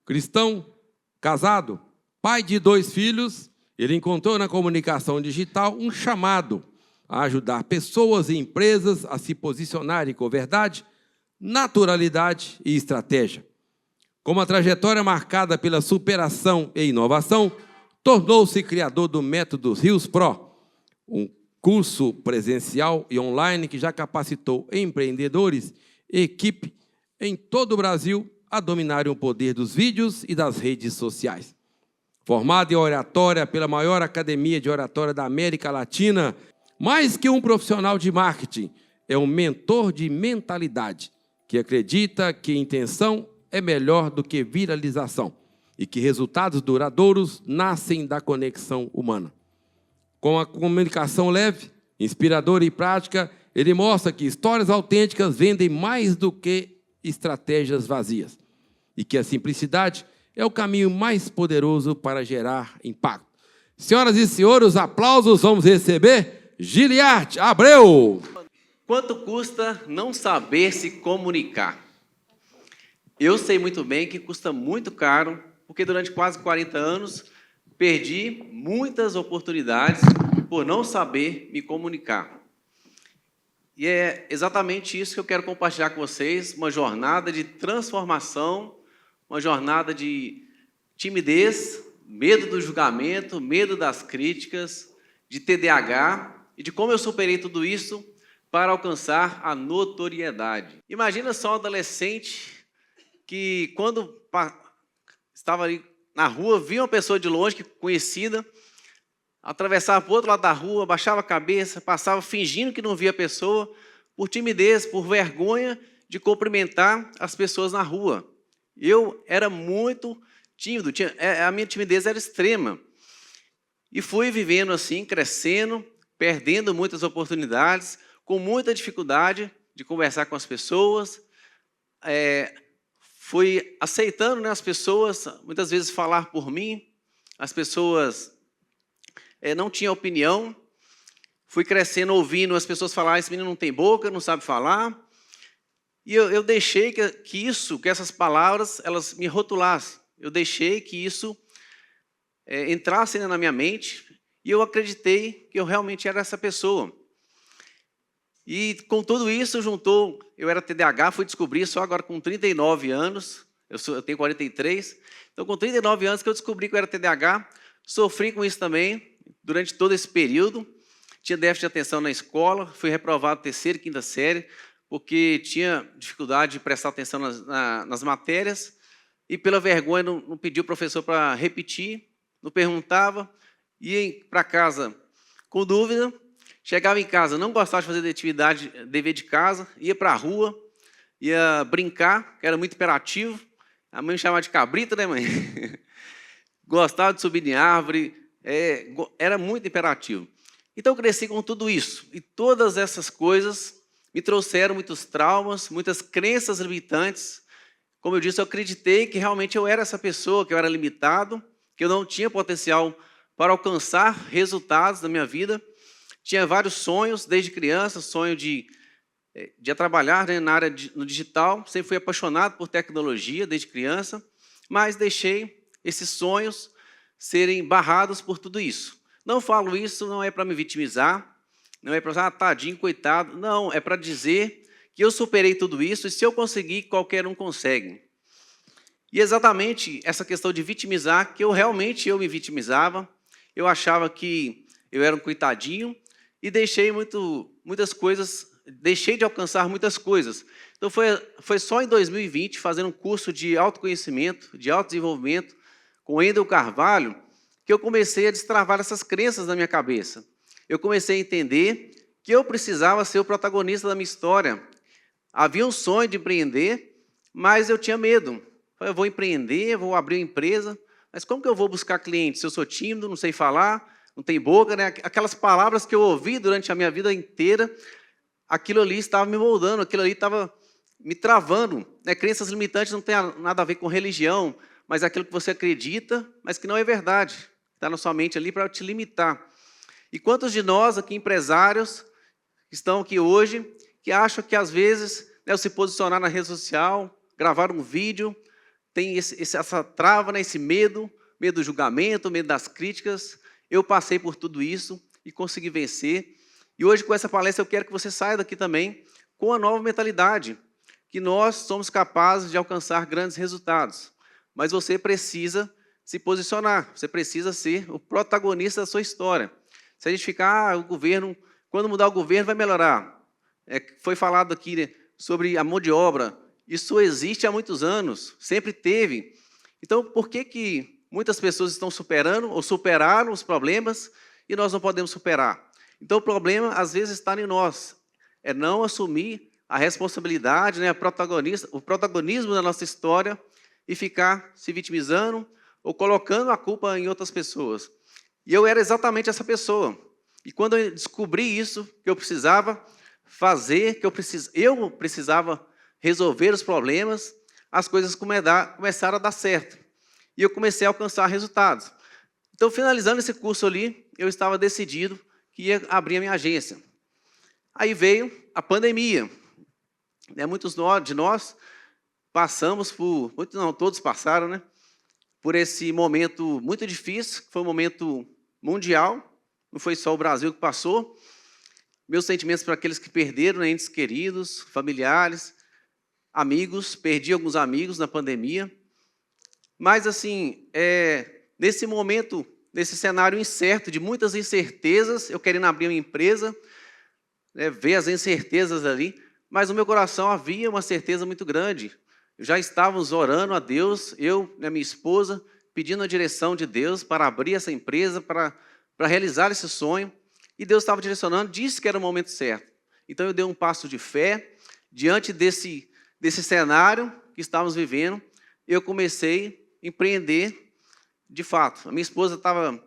Cristão, casado, pai de 2 filhos, ele encontrou na comunicação digital um chamado a ajudar pessoas e empresas a se posicionarem com verdade, naturalidade e estratégia. Com uma trajetória marcada pela superação e inovação, tornou-se criador do método Rios Pro, um curso presencial e online que já capacitou empreendedores e equipe em todo o Brasil a dominarem o poder dos vídeos e das redes sociais. Formado em oratória pela maior academia de oratória da América Latina, mais que um profissional de marketing, é um mentor de mentalidade, que acredita que intenção é melhor do que viralização e que resultados duradouros nascem da conexão humana. Com a comunicação leve, inspiradora e prática, ele mostra que histórias autênticas vendem mais do que estratégias vazias e que a simplicidade é o caminho mais poderoso para gerar impacto. Senhoras e senhores, os aplausos vamos receber Giliard Abreu. Quanto custa não saber se comunicar? Eu sei muito bem que custa muito caro, porque durante quase 40 anos perdi muitas oportunidades por não saber me comunicar. E é exatamente isso que eu quero compartilhar com vocês, uma jornada de transformação, uma jornada de timidez, medo do julgamento, medo das críticas, de TDAH e de como eu superei tudo isso para alcançar a notoriedade. Imagina só um adolescente que, quando estava ali na rua, via uma pessoa de longe, conhecida, atravessava para o outro lado da rua, baixava a cabeça, passava fingindo que não via a pessoa, por timidez, por vergonha de cumprimentar as pessoas na rua. Eu era muito tímido, a minha timidez era extrema. E fui vivendo assim, crescendo, perdendo muitas oportunidades, com muita dificuldade de conversar com as pessoas, fui aceitando, né, as pessoas, muitas vezes, falar por mim, as pessoas não tinham opinião, fui crescendo ouvindo as pessoas falar, esse menino não tem boca, não sabe falar, e eu deixei que essas palavras, elas me rotulassem, eu deixei que isso entrasse na minha mente, e eu acreditei que eu realmente era essa pessoa. E com tudo isso juntou, eu era TDAH, fui descobrir só agora com 39 anos, eu tenho 43, então com 39 anos que eu descobri que eu era TDAH, sofri com isso também, durante todo esse período, tinha déficit de atenção na escola, fui reprovado 3ª e 5ª série, porque tinha dificuldade de prestar atenção nas matérias, e pela vergonha não pedi o professor para repetir, não perguntava, ia para casa com dúvida, chegava em casa, não gostava de fazer atividade, dever de casa, ia para a rua, ia brincar, que era muito hiperativo. A mãe me chamava de cabrita, né, mãe? Gostava de subir em árvore, era muito hiperativo. Então, eu cresci com tudo isso. E todas essas coisas me trouxeram muitos traumas, muitas crenças limitantes. Como eu disse, eu acreditei que realmente eu era essa pessoa, que eu era limitado, que eu não tinha potencial para alcançar resultados na minha vida. Tinha vários sonhos, desde criança, sonho de trabalhar, né, na área no digital. Sempre fui apaixonado por tecnologia, desde criança, mas deixei esses sonhos serem barrados por tudo isso. Não falo isso, não é para me vitimizar, não é para dizer, tadinho, coitado. Não, é para dizer que eu superei tudo isso e se eu conseguir, qualquer um consegue. E exatamente essa questão de vitimizar, que eu me vitimizava, eu achava que eu era um coitadinho, e deixei muitas coisas, deixei de alcançar muitas coisas. Então, foi só em 2020, fazendo um curso de autoconhecimento, de autodesenvolvimento, com Wendel Carvalho, que eu comecei a destravar essas crenças na minha cabeça. Eu comecei a entender que eu precisava ser o protagonista da minha história. Havia um sonho de empreender, mas eu tinha medo. Eu vou empreender, vou abrir uma empresa, mas como que eu vou buscar clientes se eu sou tímido, não sei falar, não tem boca, né? Aquelas palavras que eu ouvi durante a minha vida inteira, aquilo ali estava me moldando, aquilo ali estava me travando. Né? Crenças limitantes não tem nada a ver com religião, mas é aquilo que você acredita, mas que não é verdade. Está na sua mente ali para te limitar. E quantos de nós aqui, empresários, que estão aqui hoje, que acham que às vezes, né, se posicionar na rede social, gravar um vídeo, tem essa trava, né, esse medo do julgamento, medo das críticas. Eu passei por tudo isso e consegui vencer. E hoje, com essa palestra, eu quero que você saia daqui também com a nova mentalidade, que nós somos capazes de alcançar grandes resultados. Mas você precisa se posicionar, você precisa ser o protagonista da sua história. Se a gente ficar, o governo, quando mudar o governo, vai melhorar. Foi falado aqui, né, sobre a mão de obra. Isso existe há muitos anos, sempre teve. Então, por que muitas pessoas estão superando ou superaram os problemas e nós não podemos superar? Então, o problema, às vezes, está em nós. É não assumir a responsabilidade, né, o protagonismo da nossa história e ficar se vitimizando ou colocando a culpa em outras pessoas. E eu era exatamente essa pessoa. E quando eu descobri isso, que eu precisava fazer, que eu precisava resolver os problemas, as coisas começaram a dar certo. E eu comecei a alcançar resultados. Então, finalizando esse curso ali, eu estava decidido que ia abrir a minha agência. Aí veio a pandemia. Muitos de nós passamos por... Muitos não, todos passaram, né? Por esse momento muito difícil, que foi um momento mundial. Não foi só o Brasil que passou. Meus sentimentos para aqueles que perderam, né, entes queridos, familiares, amigos. Perdi alguns amigos na pandemia. Mas, assim, nesse momento, nesse cenário incerto, de muitas incertezas, eu querendo abrir uma empresa, né, ver as incertezas ali, mas no meu coração havia uma certeza muito grande. Já estávamos orando a Deus, eu e a minha esposa, pedindo a direção de Deus para abrir essa empresa, para realizar esse sonho. E Deus estava direcionando, disse que era o momento certo. Então, eu dei um passo de fé, diante desse cenário que estávamos vivendo, eu comecei a empreender de fato. A minha esposa estava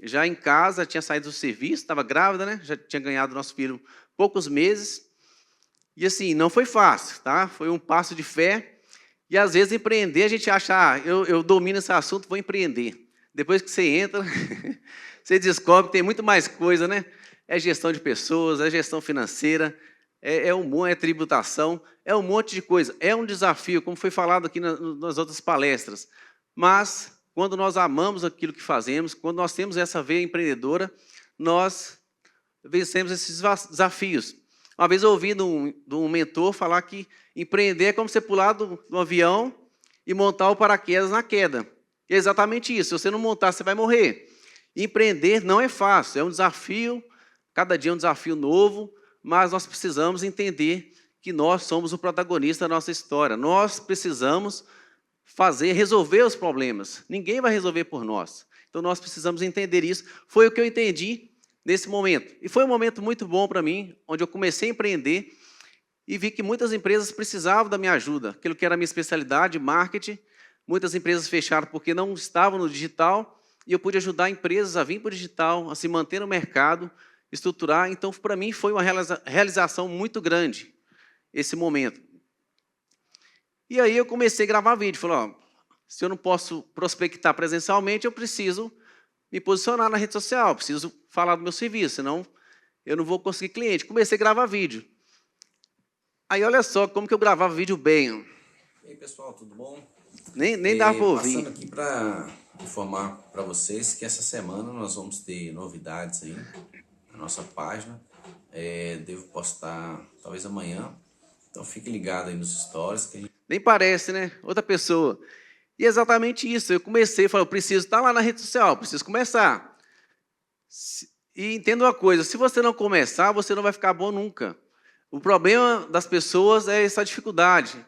já em casa, tinha saído do serviço, estava grávida, né? Já tinha ganhado nosso filho poucos meses. E assim, não foi fácil, tá? Foi um passo de fé. E às vezes empreender, a gente acha, eu domino esse assunto, vou empreender. Depois que você entra, você descobre que tem muito mais coisa, né? É gestão de pessoas, é gestão financeira, é tributação, é um monte de coisa. É um desafio, como foi falado aqui nas outras palestras. Mas, quando nós amamos aquilo que fazemos, quando nós temos essa veia empreendedora, nós vencemos esses desafios. Uma vez eu ouvi de um mentor falar que empreender é como você pular do avião e montar o paraquedas na queda. E é exatamente isso. Se você não montar, você vai morrer. Empreender não é fácil, é um desafio, cada dia é um desafio novo, mas nós precisamos entender que nós somos o protagonista da nossa história. Nós precisamos resolver os problemas. Ninguém vai resolver por nós. Então, nós precisamos entender isso. Foi o que eu entendi nesse momento. E foi um momento muito bom para mim, onde eu comecei a empreender e vi que muitas empresas precisavam da minha ajuda. Aquilo que era a minha especialidade, marketing. Muitas empresas fecharam porque não estavam no digital e eu pude ajudar empresas a vir para o digital, a se manter no mercado, estruturar. Então, para mim, foi uma realização muito grande esse momento. E aí eu comecei a gravar vídeo. Falei, ó, se eu não posso prospectar presencialmente, eu preciso me posicionar na rede social, preciso falar do meu serviço, senão eu não vou conseguir cliente. Comecei a gravar vídeo. Aí, olha só como que eu gravava vídeo bem. E aí, pessoal, tudo bom? Nem dava para ouvir. Passando aqui para informar para vocês que essa semana nós vamos ter novidades aí na nossa página. Devo postar talvez amanhã. Então, fique ligado aí nos stories. Nem parece, né? Outra pessoa. E é exatamente isso. Eu comecei, falei, eu preciso estar lá na rede social, preciso começar. E entenda uma coisa, se você não começar, você não vai ficar bom nunca. O problema das pessoas é essa dificuldade.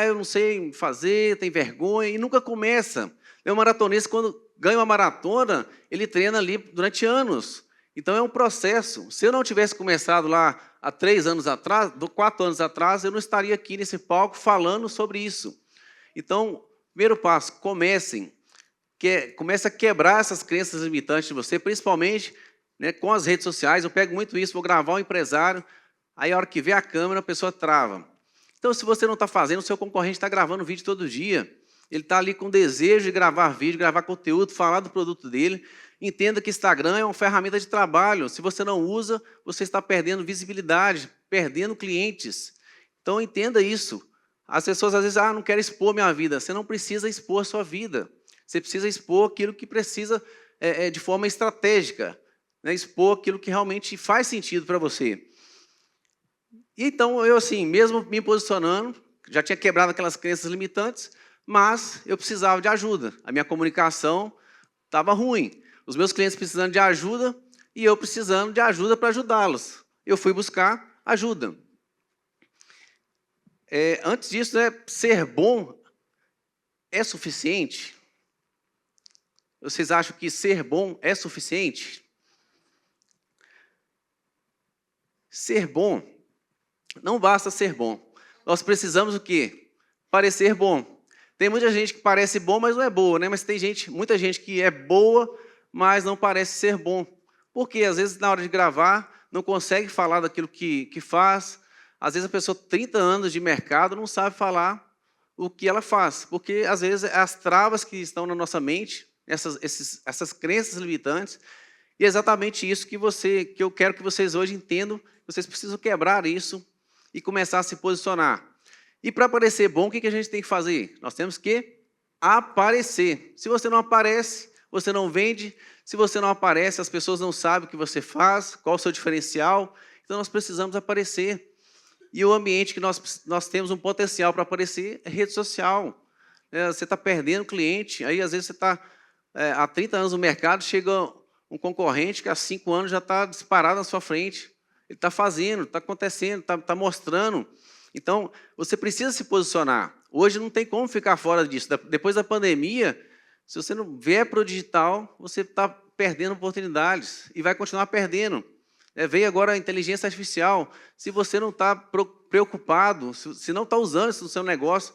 Eu não sei fazer, tem vergonha, e nunca começa. O maratonista, quando ganha uma maratona, ele treina ali durante anos. Então, é um processo. Se eu não tivesse começado lá há 3 anos atrás, 4 anos atrás, eu não estaria aqui nesse palco falando sobre isso. Então, primeiro passo, comece a quebrar essas crenças limitantes de você, principalmente, né, com as redes sociais. Eu pego muito isso, vou gravar um empresário, aí a hora que vê a câmera, a pessoa trava. Então, se você não está fazendo, o seu concorrente está gravando vídeo todo dia. Ele está ali com desejo de gravar vídeo, gravar conteúdo, falar do produto dele. Entenda que Instagram é uma ferramenta de trabalho. Se você não usa, você está perdendo visibilidade, perdendo clientes. Então, entenda isso. As pessoas às vezes, não quero expor minha vida. Você não precisa expor a sua vida. Você precisa expor aquilo que precisa de forma estratégica, né? Expor aquilo que realmente faz sentido para você. Então, eu assim, mesmo me posicionando, já tinha quebrado aquelas crenças limitantes, mas eu precisava de ajuda. A minha comunicação estava ruim. Os meus clientes precisando de ajuda e eu precisando de ajuda para ajudá-los. Eu fui buscar ajuda. Antes disso, né, ser bom é suficiente? Vocês acham que ser bom é suficiente? Ser bom, não basta ser bom. Nós precisamos o quê? Parecer bom. Tem muita gente que parece bom, mas não é boa, né? Mas tem muita gente que é boa, mas não parece ser bom. Porque às vezes na hora de gravar não consegue falar daquilo que faz. Às vezes a pessoa 30 anos de mercado não sabe falar o que ela faz, porque às vezes as travas que estão na nossa mente, essas crenças limitantes, e é exatamente isso que eu quero que vocês hoje entendam. Vocês precisam quebrar isso e começar a se posicionar. E para parecer bom, o que a gente tem que fazer? Nós temos que aparecer. Se você não aparece, você não vende. Se você não aparece, as pessoas não sabem o que você faz, qual o seu diferencial. Então, nós precisamos aparecer. E o ambiente que nós temos um potencial para aparecer é rede social. Você está perdendo cliente, aí às vezes você está há 30 anos no mercado, chega um concorrente que há 5 anos já está disparado na sua frente. Ele está fazendo, está acontecendo, está mostrando. Então, você precisa se posicionar. Hoje não tem como ficar fora disso. Depois da pandemia, se você não vier para o digital, você está perdendo oportunidades e vai continuar perdendo. Veio agora a inteligência artificial. Se você não está preocupado, se não está usando isso no seu negócio,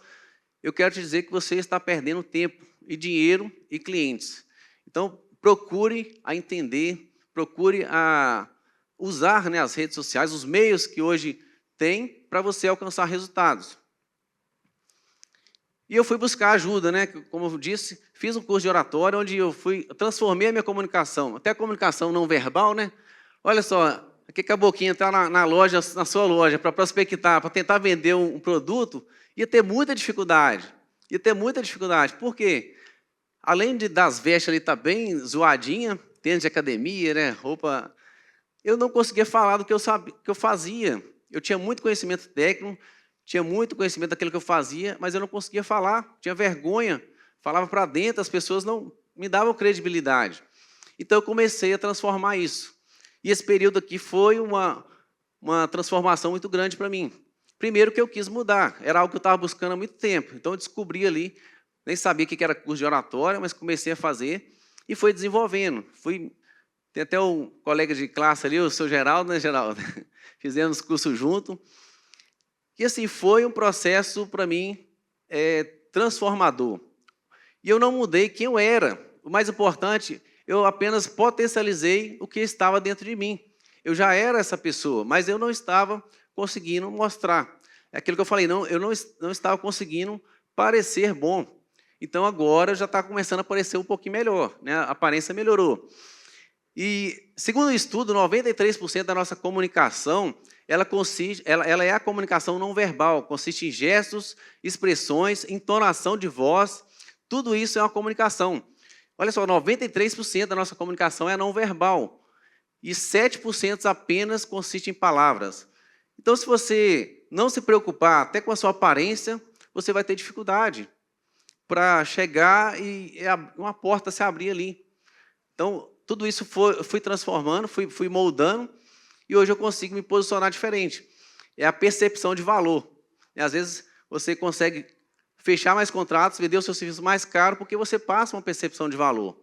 eu quero te dizer que você está perdendo tempo e dinheiro e clientes. Então, procure a entender, procure a usar, né, as redes sociais, os meios que hoje tem para você alcançar resultados. E eu fui buscar ajuda, né? Como eu disse, fiz um curso de oratória onde eu transformei a minha comunicação, até a comunicação não verbal, né? Olha só, aqui que a boquinha está na loja, na sua loja, para prospectar, para tentar vender um produto, ia ter muita dificuldade. Ia ter muita dificuldade. Por quê? Além das vestes ali estar bem zoadinha, tênis de academia, né? Roupa, eu não conseguia falar do que eu fazia. Eu tinha muito conhecimento técnico, tinha muito conhecimento daquilo que eu fazia, mas eu não conseguia falar, tinha vergonha, falava para dentro, as pessoas não me davam credibilidade. Então, eu comecei a transformar isso. E esse período aqui foi uma transformação muito grande para mim. Primeiro que eu quis mudar, era algo que eu estava buscando há muito tempo. Então, eu descobri ali, nem sabia o que era curso de oratória, mas comecei a fazer e foi desenvolvendo. Tem até um colega de classe ali, o seu Geraldo, né, Geraldo? Fizemos curso junto. E assim, foi um processo, para mim, transformador. E eu não mudei quem eu era. O mais importante, eu apenas potencializei o que estava dentro de mim. Eu já era essa pessoa, mas eu não estava conseguindo mostrar. É aquilo que eu falei, eu não estava conseguindo parecer bom. Então, agora já está começando a parecer um pouquinho melhor, né? A aparência melhorou. E, segundo o estudo, 93% da nossa comunicação, ela é a comunicação não verbal, consiste em gestos, expressões, entonação de voz, tudo isso é uma comunicação. Olha só, 93% da nossa comunicação é não verbal e 7% apenas consiste em palavras. Então, se você não se preocupar até com a sua aparência, você vai ter dificuldade para chegar e uma porta se abrir ali. Então, tudo isso fui transformando, fui moldando, e hoje eu consigo me posicionar diferente. É a percepção de valor. Às vezes, você consegue fechar mais contratos, vender o seu serviço mais caro, porque você passa uma percepção de valor.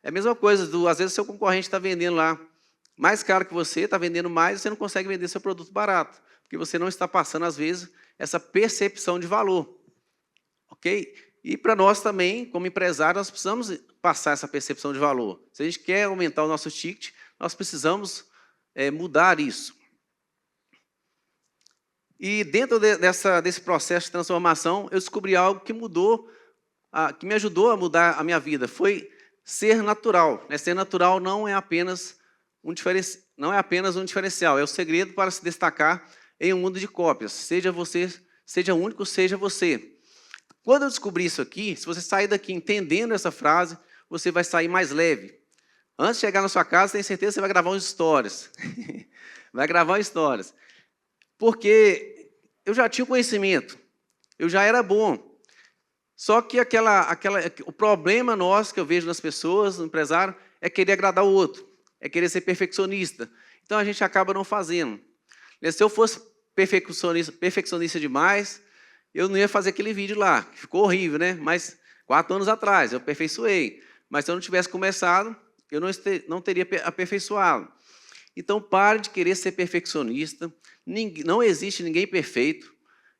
É a mesma coisa, às vezes, o seu concorrente está vendendo lá mais caro que você, está vendendo mais, e você não consegue vender seu produto barato, porque você não está passando, às vezes, essa percepção de valor. Ok? E para nós também, como empresários, nós precisamos passar essa percepção de valor. Se a gente quer aumentar o nosso ticket, nós precisamos mudar isso. E dentro desse processo de transformação, eu descobri algo que que me ajudou a mudar a minha vida. Foi ser natural. Ser natural não é apenas um diferencial, é o segredo para se destacar em um mundo de cópias. Seja você seja único, seja você. Quando eu descobri isso aqui, se você sair daqui entendendo essa frase, você vai sair mais leve. Antes de chegar na sua casa, tenho certeza que você vai gravar umas histórias. Vai gravar histórias. Porque eu já tinha conhecimento, eu já era bom. Só que o problema nosso que eu vejo nas pessoas, no empresário, é querer agradar o outro, é querer ser perfeccionista. Então a gente acaba não fazendo. Se eu fosse perfeccionista demais, eu não ia fazer aquele vídeo lá, que ficou horrível, né? Mas 4 anos atrás eu aperfeiçoei. Mas se eu não tivesse começado, eu não teria aperfeiçoado. Então pare de querer ser perfeccionista. Não existe ninguém perfeito.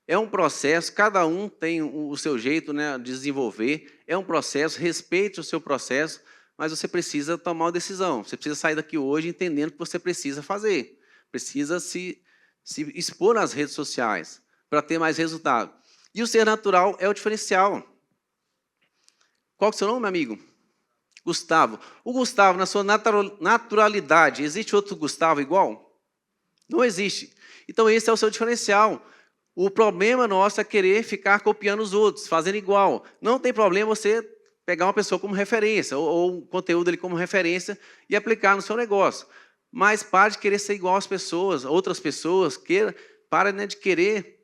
É um processo, cada um tem o seu jeito, né, de desenvolver. É um processo, respeite o seu processo, mas você precisa tomar uma decisão. Você precisa sair daqui hoje entendendo o que você precisa fazer. Precisa se expor nas redes sociais para ter mais resultado. E o ser natural é o diferencial. Qual que é o seu nome, meu amigo? Gustavo. O Gustavo, na sua naturalidade, existe outro Gustavo igual? Não existe. Então, esse é o seu diferencial. O problema nosso é querer ficar copiando os outros, fazendo igual. Não tem problema você pegar uma pessoa como referência, ou um conteúdo ali como referência, e aplicar no seu negócio. Mas pare de querer ser igual às pessoas, outras pessoas. Pare, né, de querer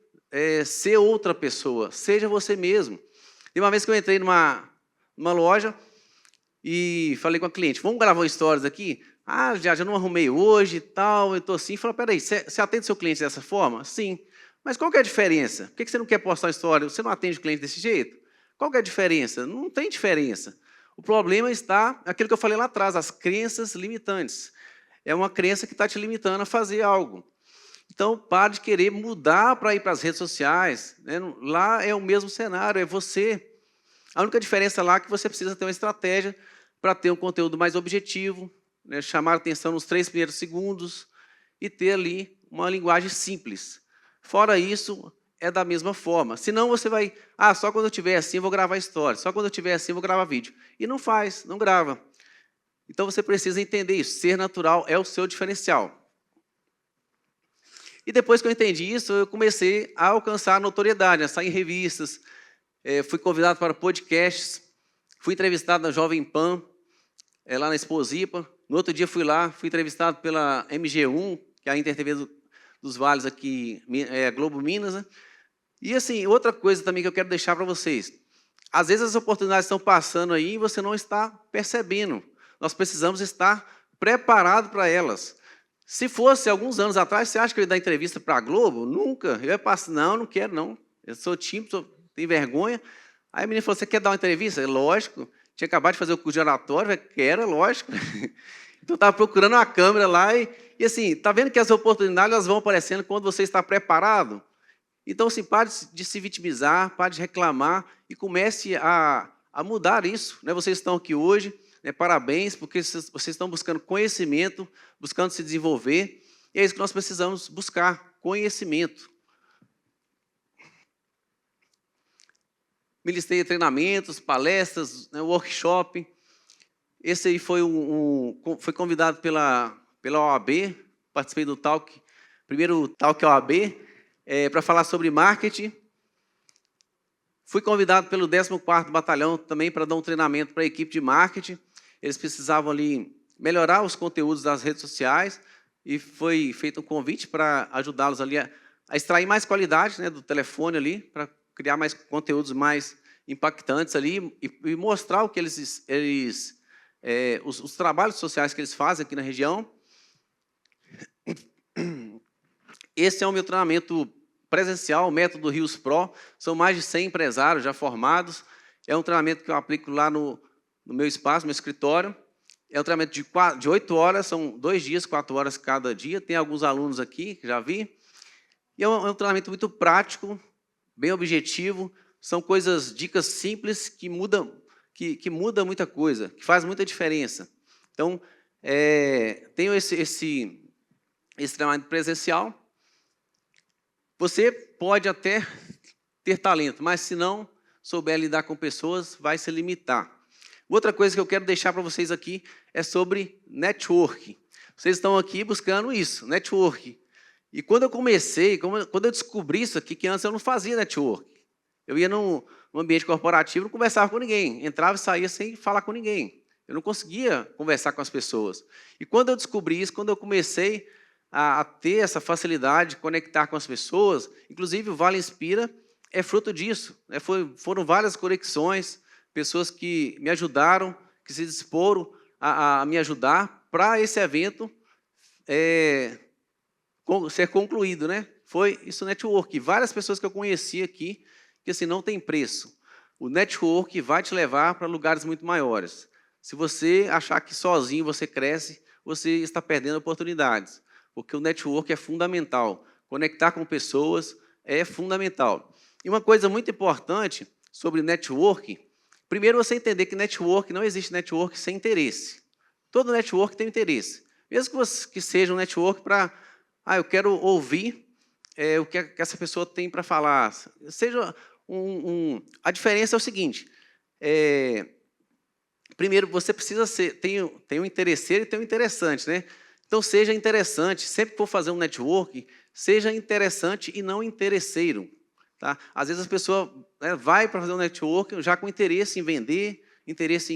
ser outra pessoa. Seja você mesmo. Tem uma vez que eu entrei numa loja e falei com a cliente, vamos gravar stories aqui? Ah, já não arrumei hoje e tal, eu estou assim. Falei, peraí, você atende seu cliente dessa forma? Sim. Mas qual que é a diferença? Por que você não quer postar uma história? Você não atende o cliente desse jeito? Qual que é a diferença? Não tem diferença. O problema está, aquilo que eu falei lá atrás, as crenças limitantes. É uma crença que está te limitando a fazer algo. Então, pare de querer mudar para ir para as redes sociais. Né? Lá é o mesmo cenário, é você. A única diferença lá é que você precisa ter uma estratégia para ter um conteúdo mais objetivo, né? Chamar a atenção nos 3 primeiros segundos e ter ali uma linguagem simples. Fora isso, é da mesma forma. Senão você vai, só quando eu estiver assim eu vou gravar história, só quando eu estiver assim eu vou gravar vídeo. E não faz, não grava. Então você precisa entender isso, ser natural é o seu diferencial. E depois que eu entendi isso, eu comecei a alcançar a notoriedade, a sair em revistas, fui convidado para podcasts, fui entrevistado na Jovem Pan, lá na Exposipa. No outro dia fui entrevistado pela MG1, que é a InterTV dos Vales aqui, Globo Minas. Né? E assim, outra coisa também que eu quero deixar para vocês. Às vezes as oportunidades estão passando aí e você não está percebendo. Nós precisamos estar preparados para elas. Se fosse alguns anos atrás, você acha que eu ia dar entrevista para a Globo? Nunca. Eu ia passar, não quero não. Eu sou tímido, tenho vergonha. Aí a menina falou, você quer dar uma entrevista? Lógico. Tinha acabado de fazer o curso de oratório, quero, lógico. Então, eu estava procurando uma câmera lá e assim, está vendo que as oportunidades elas vão aparecendo quando você está preparado? Então, assim, pare de se vitimizar, pare de reclamar e comece a mudar isso. Né? Vocês estão aqui hoje, né? Parabéns, porque vocês estão buscando conhecimento, buscando se desenvolver, e é isso que nós precisamos buscar, conhecimento. Ministrei treinamentos, palestras, né? Workshop. Esse aí foi convidado pela OAB, participei do talk, primeiro talk OAB, para falar sobre marketing. Fui convidado pelo 14º Batalhão também para dar um treinamento para a equipe de marketing. Eles precisavam ali melhorar os conteúdos das redes sociais e foi feito um convite para ajudá-los ali a extrair mais qualidade, né, do telefone ali, para criar mais conteúdos mais impactantes ali e mostrar o que os trabalhos sociais que eles fazem aqui na região. Esse é o meu treinamento presencial, o método Rios Pro. São mais de 100 empresários já formados. É um treinamento que eu aplico lá no meu espaço, no meu escritório. É um treinamento de 8 horas, são 2 dias, 4 horas cada dia. Tem alguns alunos aqui, que já vi. E é um treinamento muito prático, bem objetivo. São dicas simples que mudam muita coisa, que faz muita diferença. Então, tenho esse treinamento presencial. Você pode até ter talento, mas se não souber lidar com pessoas, vai se limitar. Outra coisa que eu quero deixar para vocês aqui é sobre network. Vocês estão aqui buscando isso, network. E quando eu comecei, quando eu descobri isso aqui, que antes eu não fazia network. Eu ia num ambiente corporativo, não conversava com ninguém. Entrava e saía sem falar com ninguém. Eu não conseguia conversar com as pessoas. E quando eu descobri isso, quando eu comecei a ter essa facilidade de conectar com as pessoas, inclusive o Vale Inspira é fruto disso. Foram várias conexões, pessoas que me ajudaram, que se disporam a me ajudar para esse evento ser concluído, né? Foi isso, network. Várias pessoas que eu conheci aqui, que assim, não tem preço. O network vai te levar para lugares muito maiores. Se você achar que sozinho você cresce, você está perdendo oportunidades, porque o network é fundamental. Conectar com pessoas é fundamental. E uma coisa muito importante sobre network, primeiro você entender que network, não existe network sem interesse. Todo network tem interesse. Mesmo que seja um network para, eu quero ouvir o que essa pessoa tem para falar. Seja a diferença é o seguinte, primeiro, você precisa tem um interesseiro e tem um interessante, né? Então, seja interessante. Sempre que for fazer um network, seja interessante e não interesseiro. Tá? Às vezes, a pessoa vai para fazer um network já com interesse em vender, interesse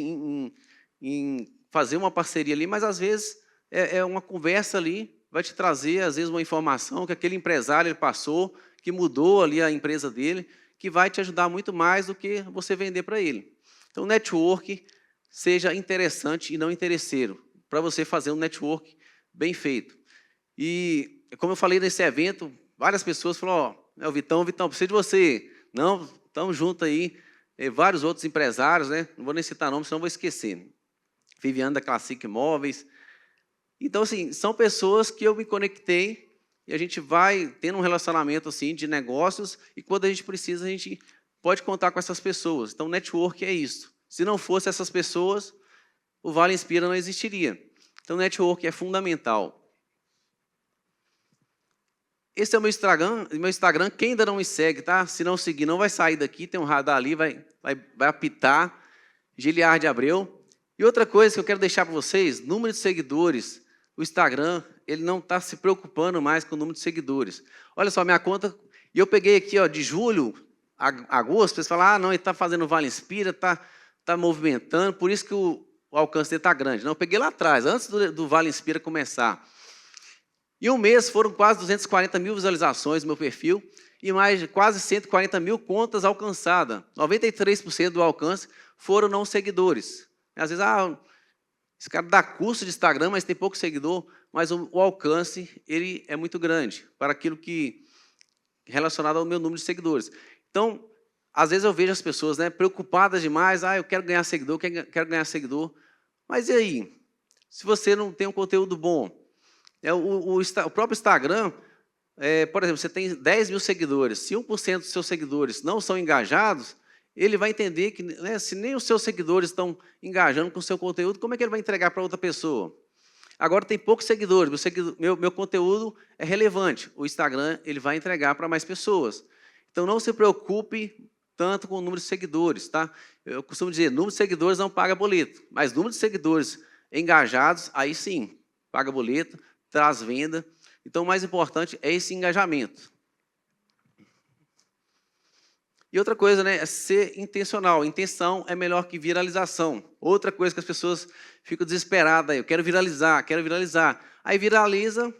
em fazer uma parceria ali, mas, às vezes, é uma conversa ali, vai te trazer, às vezes, uma informação que aquele empresário ele passou, que mudou ali a empresa dele, que vai te ajudar muito mais do que você vender para ele. Então, network, seja interessante e não interesseiro, para você fazer um network bem feito. E, como eu falei nesse evento, várias pessoas falaram, Vitão, preciso de você. Não, estamos juntos aí. Vários outros empresários, né? Não vou nem citar nomes, senão vou esquecer. Viviane da Classic Imóveis. Então, assim, são pessoas que eu me conectei e a gente vai tendo um relacionamento assim, de negócios e quando a gente precisa, a gente pode contar com essas pessoas. Então, network é isso. Se não fosse essas pessoas, o Vale Inspira não existiria. Então, network é fundamental. Esse é o meu Instagram. Quem ainda não me segue, tá? Se não seguir, não vai sair daqui. Tem um radar ali, vai apitar. Giliard Abreu. E outra coisa que eu quero deixar para vocês, número de seguidores. O Instagram, ele não está se preocupando mais com o número de seguidores. Olha só, minha conta, e eu peguei aqui de julho a agosto, vocês falam, não, ele está fazendo Vale Inspira, está movimentando, por isso que o alcance dele está grande. Não, eu peguei lá atrás, antes do Vale Inspira começar. Em um mês foram quase 240 mil visualizações no meu perfil e mais de quase 140 mil contas alcançadas. 93% do alcance foram não seguidores. Às vezes, esse cara dá curso de Instagram, mas tem pouco seguidor, mas o alcance ele é muito grande para aquilo que relacionado ao meu número de seguidores. Então, às vezes eu vejo as pessoas preocupadas demais, eu quero ganhar seguidor, mas e aí? Se você não tem um conteúdo bom, o próprio Instagram, por exemplo, você tem 10 mil seguidores, se 1% dos seus seguidores não são engajados, ele vai entender que se nem os seus seguidores estão engajando com o seu conteúdo, como é que ele vai entregar para outra pessoa? Agora tem poucos seguidores, meu conteúdo é relevante, o Instagram ele vai entregar para mais pessoas. Então não se preocupe tanto com o número de seguidores, tá? Eu costumo dizer, número de seguidores não paga boleto, mas número de seguidores engajados, aí sim, paga boleto, traz venda. Então, o mais importante é esse engajamento. E outra coisa, é ser intencional. Intenção é melhor que viralização. Outra coisa que as pessoas ficam desesperadas, eu quero viralizar. Aí viraliza,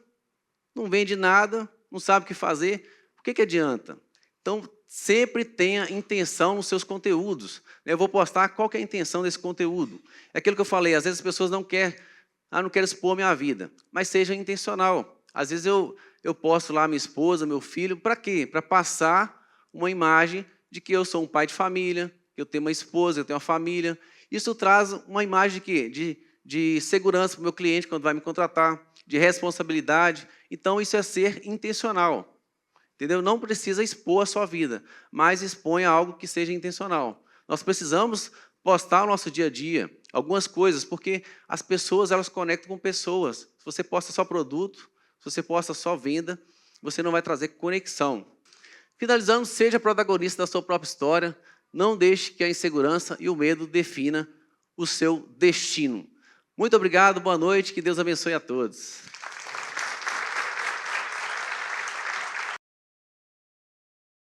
não vende nada, não sabe o que fazer. O que adianta? Então, sempre tenha intenção nos seus conteúdos. Eu vou postar qual que é a intenção desse conteúdo. É aquilo que eu falei, às vezes as pessoas não querem, não quero expor minha vida, mas seja intencional. Às vezes eu posto lá minha esposa, meu filho, para quê? Para passar uma imagem de que eu sou um pai de família, que eu tenho uma esposa, eu tenho uma família. Isso traz uma imagem de quê? De segurança para o meu cliente quando vai me contratar, de responsabilidade. Então, isso é ser intencional. Entendeu? Não precisa expor a sua vida, mas exponha algo que seja intencional. Nós precisamos postar o nosso dia a dia, algumas coisas, porque as pessoas elas conectam com pessoas. Se você posta só produto, se você posta só venda, você não vai trazer conexão. Finalizando, seja protagonista da sua própria história, não deixe que a insegurança e o medo defina o seu destino. Muito obrigado, boa noite, que Deus abençoe a todos.